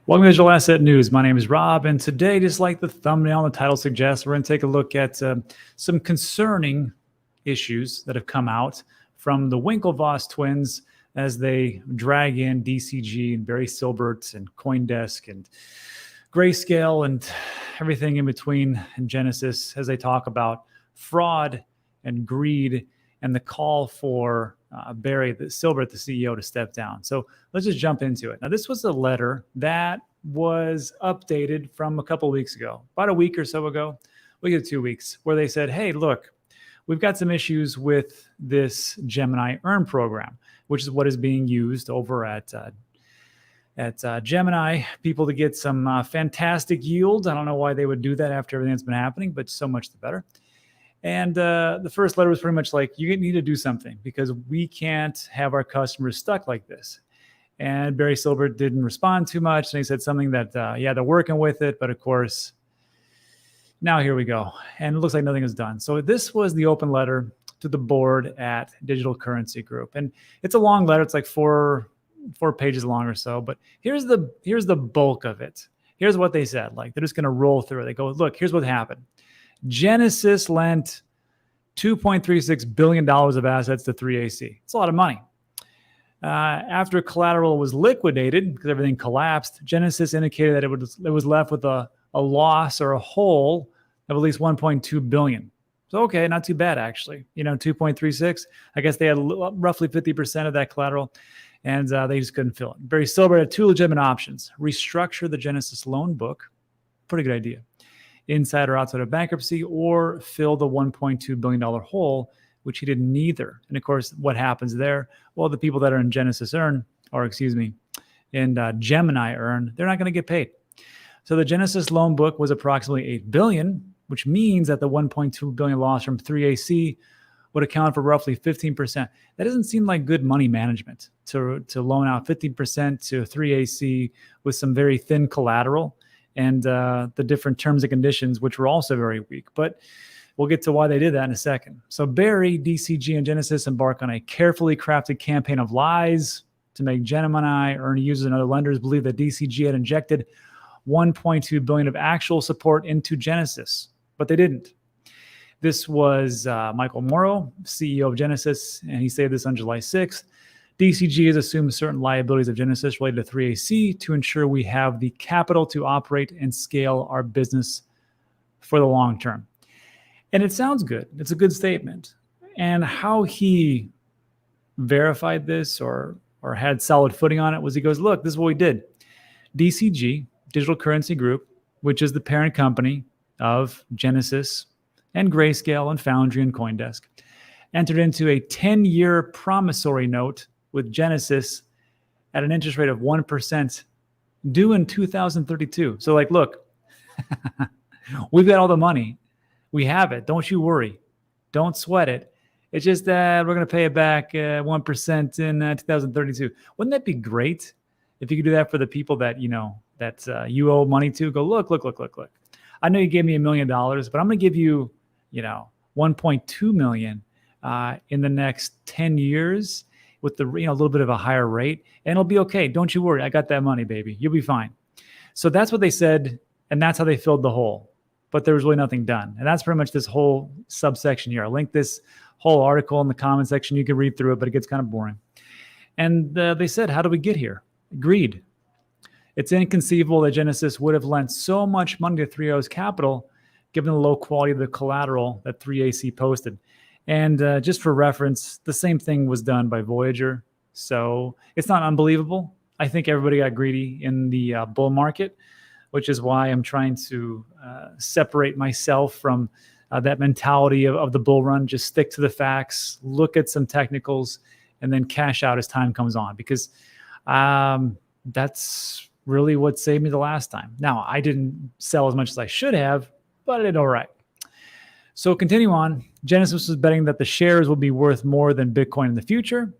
Welcome to Digital Asset News. My name is Rob, and today, just like the thumbnail and the title suggests, we're going to take a look at some concerning issues that have come out from the Winklevoss twins as they drag in DCG and Barry SIlbert and CoinDesk and Grayscale and everything in between and Genesis as they talk about fraud and greed and the call for Barry SIlbert, the CEO, to step down. So let's just jump into it. Now, this was a letter that was updated from a couple of weeks ago, about a week or so ago, week or 2 weeks, where they said, hey, look, we've got some issues with this Gemini Earn program, which is what is being used over at Gemini, people to get some fantastic yield. I don't know why they would do that after everything that's been happening, but so much the better. And the first letter was pretty much like, you need to do something because we can't have our customers stuck like this. And Barry SIlbert didn't respond too much. And he said something that, yeah, they're working with it. But of course, now here we go. And it looks like nothing is done. So this was the open letter to the board at Digital Currency Group. And it's a long letter. It's like four pages long or so. But here's the bulk of it. Here's what they said. Like, they're just going to roll through it. They go, look, here's what happened. Genesis lent $2.36 billion of assets to 3AC. It's a lot of money. After collateral was liquidated, because everything collapsed, Genesis indicated that it was left with a loss or a hole of at least $1.2 billion. So, okay, not too bad, actually. 2.36. I guess they had roughly 50% of that collateral, and they just couldn't fill it. Barry SIlbert had two legitimate options: restructure the Genesis loan book. Pretty good idea. Inside or outside of bankruptcy, or fill the $1.2 billion hole, which he did neither. And of course, what happens there? Well, the people that are in Genesis Earn, or excuse me, in Gemini Earn, they're not going to get paid. So the Genesis loan book was approximately $8 billion, which means that the $1.2 billion loss from 3AC would account for roughly 15%. That doesn't seem like good money management to loan out 15% to 3AC with some very thin collateral and the different terms and conditions, which were also very weak. But we'll get to why they did that in a second. So Barry, DCG, and Genesis embark on a carefully crafted campaign of lies to make Gemini Earn users and other lenders believe that DCG had injected $1.2 billion of actual support into Genesis, but they didn't. This was Michael Morrow, CEO of Genesis, and he said this on July 6th. DCG has assumed certain liabilities of Genesis related to 3AC to ensure we have the capital to operate and scale our business for the long term. And it sounds good. It's a good statement. And how he verified this or had solid footing on it was he goes, look, this is what we did. DCG, Digital Currency Group, which is the parent company of Genesis and Grayscale and Foundry and CoinDesk, entered into a 10-year promissory note with Genesis at an interest rate of 1% due in 2032. So like, look, we've got all the money. We have it. Don't you worry. Don't sweat it. It's just that we're going to pay it back 1% in 2032. Wouldn't that be great if you could do that for the people that, you owe money to? Go, look. I know you gave me $1 million, but I'm going to give you, $1.2 million in the next 10 years with the, a little bit of a higher rate, and it'll be okay. Don't you worry. I got that money, baby. You'll be fine. So that's what they said, and that's how they filled the hole. But there was really nothing done. And that's pretty much this whole subsection here. I'll link this whole article in the comment section. You can read through it, but it gets kind of boring. And they said, how do we get here? Greed. It's inconceivable that Genesis would have lent so much money to 3O's capital, given the low quality of the collateral that 3AC posted. And just for reference, the same thing was done by VOYAGER. So it's not unbelievable. I think everybody got greedy in the bull market, which is why I'm trying to separate myself from that mentality of the bull run. Just stick to the facts, look at some technicals, and then cash out as time comes on, because that's really what saved me the last time. Now, I didn't sell as much as I should have, but I did all right. So continue on. Genesis was betting that the shares will be worth more than Bitcoin in the future.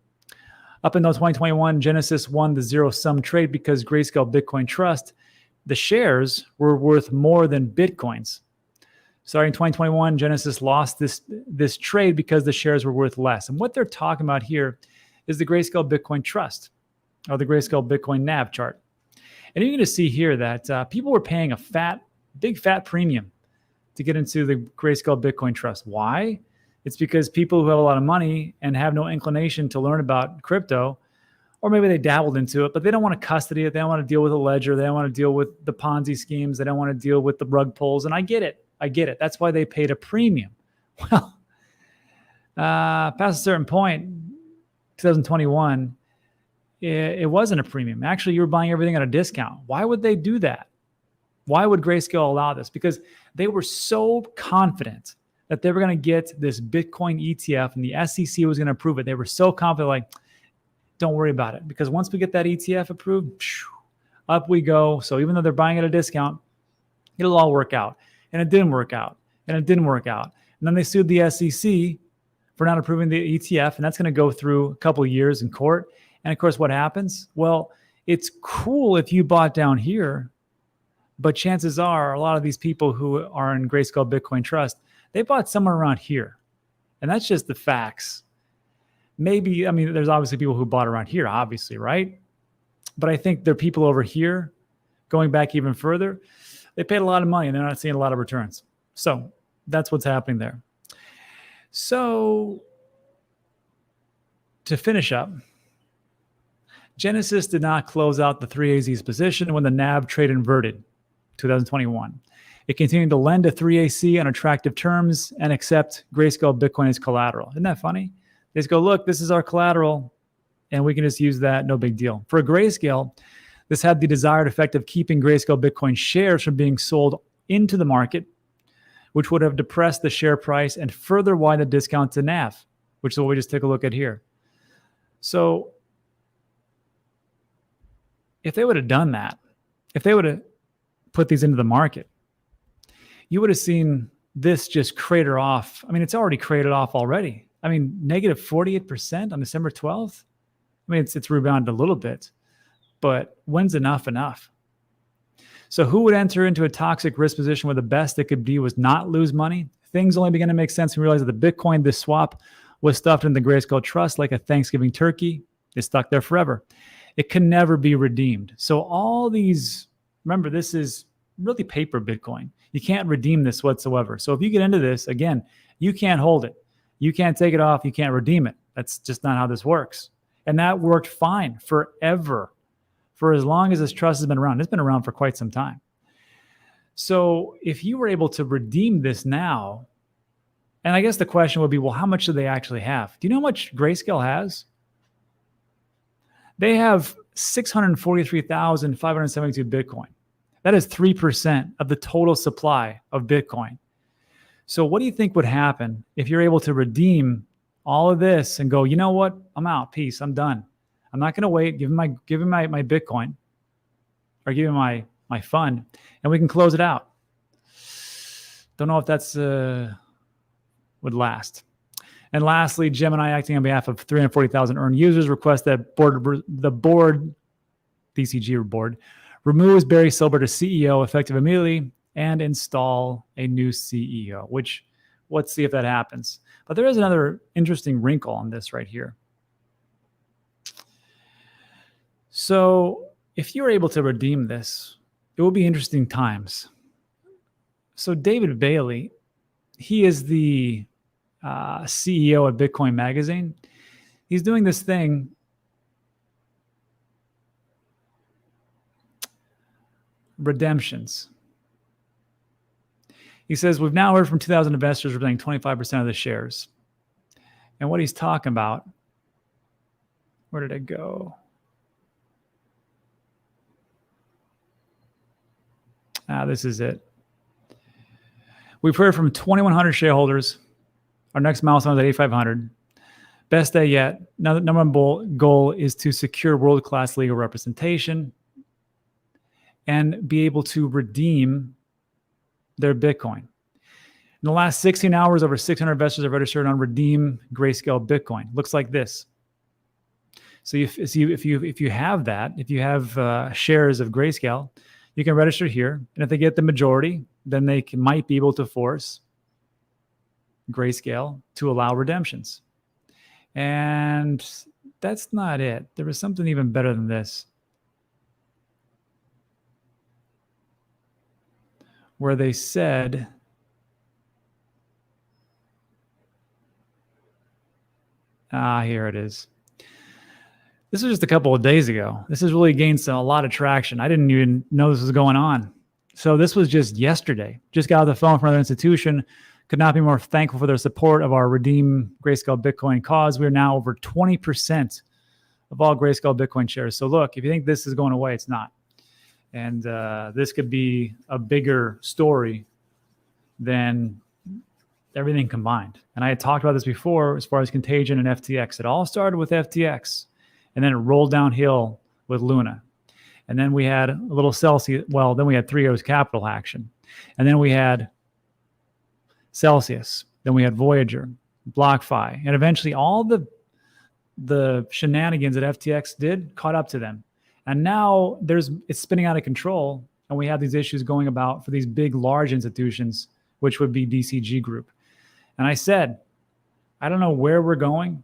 Up until 2021, Genesis won the zero-sum trade because Grayscale Bitcoin Trust, the shares were worth more than Bitcoins. Starting in 2021, Genesis lost this trade because the shares were worth less. And what they're talking about here is the Grayscale Bitcoin Trust, or the Grayscale Bitcoin NAV chart. And you're going to see here that people were paying a big fat premium to get into the Grayscale Bitcoin Trust. Why? It's because people who have a lot of money and have no inclination to learn about crypto, or maybe they dabbled into it, but they don't want to custody it. They don't want to deal with a ledger. They don't want to deal with the Ponzi schemes. They don't want to deal with the rug pulls. And I get it. That's why they paid a premium. Well, past a certain point, 2021, it wasn't a premium. Actually, you were buying everything at a discount. Why would they do that? Why would Grayscale allow this? Because they were so confident that they were going to get this Bitcoin ETF and the SEC was going to approve it. They were so confident, like, don't worry about it. Because once we get that ETF approved, up we go. So even though they're buying at a discount, it'll all work out. And it didn't work out. And it didn't work out. And then they sued the SEC for not approving the ETF. And that's going to go through a couple of years in court. And of course, what happens? Well, it's cool if you bought down here, but chances are a lot of these people who are in Grayscale Bitcoin Trust, they bought somewhere around here. And that's just the facts. Maybe, I mean, there's obviously people who bought around here, obviously, right? But I think there are people over here going back even further. They paid a lot of money and they're not seeing a lot of returns. So that's what's happening there. So to finish up, Genesis did not close out the 3AZ's position when the NAV trade inverted 2021. It continued to lend to 3AC on attractive terms and accept Grayscale Bitcoin as collateral. Isn't that funny? They just go, look, this is our collateral, and we can just use that, no big deal. For Grayscale, this had the desired effect of keeping Grayscale Bitcoin shares from being sold into the market, which would have depressed the share price and further widened the discount to NAV, which is what we just take a look at here. So if they would have done that, if they would have put these into the market, you would have seen this just crater off. I mean, it's already cratered off already. I mean, negative 48% on December 12th. I mean, it's rebounded a little bit, but when's enough? So who would enter into a toxic risk position where the best it could be was not lose money? Things only began to make sense when we realized that the Bitcoin, this swap, was stuffed in the Grayscale Trust like a Thanksgiving turkey. It's stuck there forever. It can never be redeemed. So all these, remember, this is really paper Bitcoin. You can't redeem this whatsoever. So if you get into this, again, you can't hold it. You can't take it off. You can't redeem it. That's just not how this works. And that worked fine forever. For as long as this trust has been around. It's been around for quite some time. So if you were able to redeem this now, and I guess the question would be, well, how much do they actually have? Do you know how much Grayscale has? They have 643,572 Bitcoin. That is 3% of the total supply of Bitcoin. So what do you think would happen if you're able to redeem all of this and go, you know what? I'm out. Peace. I'm done. I'm not going to wait. Give him my Bitcoin, or give him my fund, and we can close it out. Don't know if that's would last. And lastly, Gemini, acting on behalf of 340,000 earned users, requests that the board, DCG board, removes Barry SIlbert as CEO effective immediately and install a new CEO, which let's see if that happens. But there is another interesting wrinkle on this right here. So if you're able to redeem this, it will be interesting times. So David Bailey, he is the CEO at Bitcoin Magazine. He's doing this thing. Redemptions. He says, we've now heard from 2,000 investors representing 25% of the shares. And what he's talking about, where did it go? This is it. We've heard from 2,100 shareholders. Our next milestone is at 8,500. Best day yet. Now, the number one goal is to secure world-class legal representation and be able to redeem their Bitcoin. In the last 16 hours, over 600 investors have registered on Redeem Grayscale Bitcoin. Looks like this. So if you have that, if you have shares of Grayscale, you can register here. And if they get the majority, then they might be able to force Grayscale to allow redemptions. And that's not it. There was something even better than this. where they said, here it is. This was just a couple of days ago. This has really gained a lot of traction. I didn't even know this was going on. So this was just yesterday. Just got off the phone from another institution. Could not be more thankful for their support of our Redeem Grayscale Bitcoin cause. We are now over 20% of all Grayscale Bitcoin shares. So look, if you think this is going away, it's not. And this could be a bigger story than everything combined. And I had talked about this before as far as contagion and FTX. It all started with FTX, and then it rolled downhill with Luna. And then we had a little Celsius. Well, then we had 3 O's capital action. And then we had Celsius. Then we had Voyager, BlockFi. And eventually all the shenanigans that FTX did caught up to them. And now it's spinning out of control. And we have these issues going about for these big, large institutions, which would be DCG Group. And I said, I don't know where we're going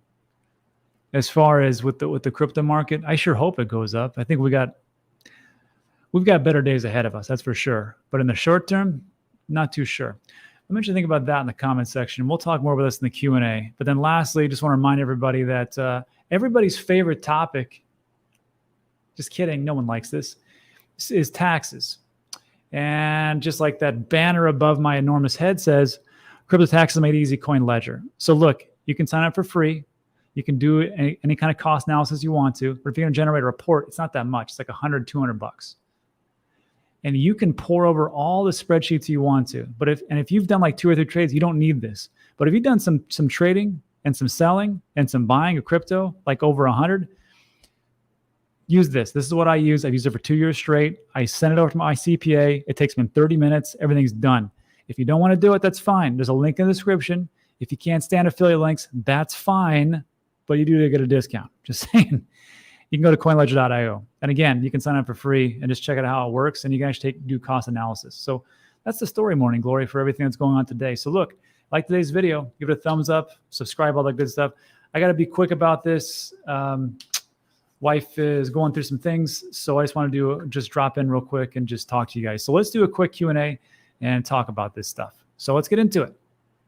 as far as with the crypto market. I sure hope it goes up. I think we've got better days ahead of us, that's for sure. But in the short term, not too sure. Let me just think about that in the comment section. We'll talk more about this in the Q&A. But then lastly, just want to remind everybody that everybody's favorite topic, just kidding, no one likes this, is taxes. And just like that banner above my enormous head says, crypto taxes made easy, coin ledger. So look, you can sign up for free. You can do any kind of cost analysis you want to. But if you're going to generate a report, it's not that much. It's like $100, $200. And you can pour over all the spreadsheets you want to. But if you've done like 2 or 3 trades, you don't need this. But if you've done some trading and some selling and some buying of crypto, like over 100, use this. This is what I use. I've used it for 2 years straight. I send it over to my CPA. It takes me 30 minutes. Everything's done. If you don't want to do it, that's fine. There's a link in the description. If you can't stand affiliate links, that's fine. But you do get a discount. Just saying. You can go to coinledger.io. And again, you can sign up for free and just check out how it works. And you can actually do cost analysis. So that's the story, Morning Glory, for everything that's going on today. So look, like today's video, give it a thumbs up, subscribe, all that good stuff. I got to be quick about this. Wife is going through some things. So I just want to just drop in real quick and just talk to you guys. So let's do a quick Q&A and talk about this stuff. So let's get into it.